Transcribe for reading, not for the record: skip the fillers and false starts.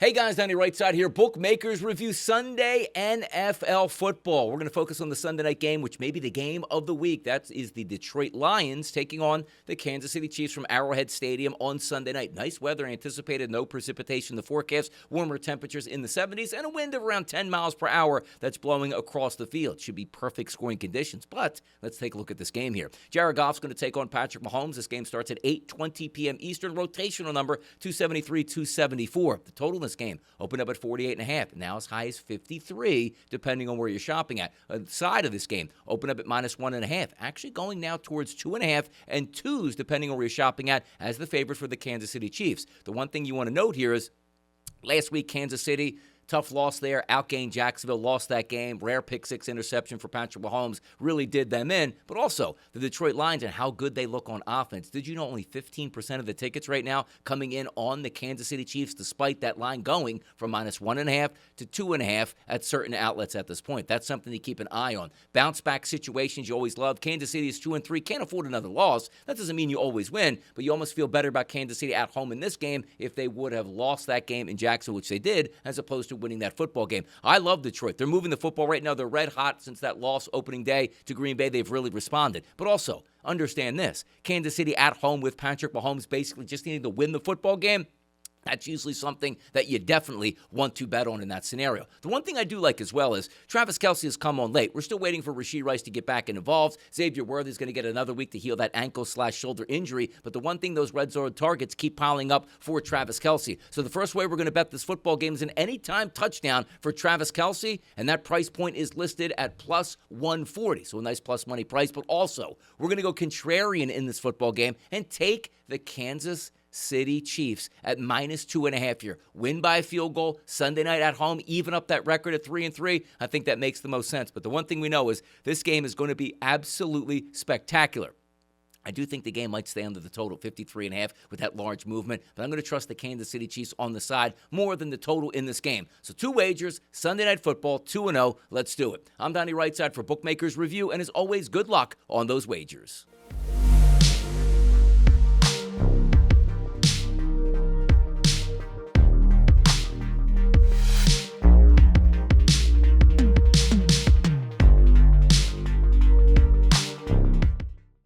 Hey guys, Donnie RightSide here. Bookmakers review Sunday NFL football. We're going to focus on the Sunday night game, which may be the game of the week. That is the Detroit Lions taking on the Kansas City Chiefs from Arrowhead Stadium on Sunday night. Nice weather anticipated, no precipitation in the forecast, warmer temperatures in the 70s, and a wind of around 10 miles per hour that's blowing across the field. Should be perfect scoring conditions, but let's take a look at this game here. Jared Goff's going to take on Patrick Mahomes. This game starts at 8:20 p.m. Eastern. Rotational number 273, 274. The total in this game opened up at 48.5, now as high as 53, depending on where you're shopping at. The side of this game opened up at -1.5, actually going now towards 2.5 and 2s, depending on where you're shopping at, as the favorite for the Kansas City Chiefs. The one thing you want to note here is last week, Kansas City, tough loss there, outgained Jacksonville, lost that game. Rare pick-6 interception for Patrick Mahomes really did them in. But also, the Detroit Lions and how good they look on offense. Did you know only 15% of the tickets right now coming in on the Kansas City Chiefs, despite that line going from -1.5 to 2.5 at certain outlets at this point? That's something to keep an eye on. Bounce-back situations you always love. Kansas City is 2-3, can't afford another loss. That doesn't mean you always win, but you almost feel better about Kansas City at home in this game if they would have lost that game in Jacksonville, which they did, as opposed to winning that football game. I love Detroit. They're moving the football right now. They're red hot since that loss opening day to Green Bay. They've really responded. But also, understand this. Kansas City at home with Patrick Mahomes basically just needing to win the football game. That's usually something that you definitely want to bet on in that scenario. The one thing I do like as well is Travis Kelce has come on late. We're still waiting for Rashee Rice to get back and involved. Xavier Worthy is going to get another week to heal that ankle/shoulder injury. But the one thing, those red zone targets keep piling up for Travis Kelce. So the first way we're going to bet this football game is an anytime touchdown for Travis Kelce, and that price point is listed at +140. So a nice plus money price. But also, we're going to go contrarian in this football game and take the Kansas City Chiefs at -2.5 here. Win by a field goal Sunday night at home, even up that record at 3-3. I think that makes the most sense. But the one thing we know is this game is going to be absolutely spectacular. I do think the game might stay under the total, 53.5, with that large movement. But I'm going to trust the Kansas City Chiefs on the side more than the total in this game. So 2 wagers, Sunday Night Football, 2-0. Let's do it. I'm Donnie RightSide for Bookmakers Review, and as always, good luck on those wagers.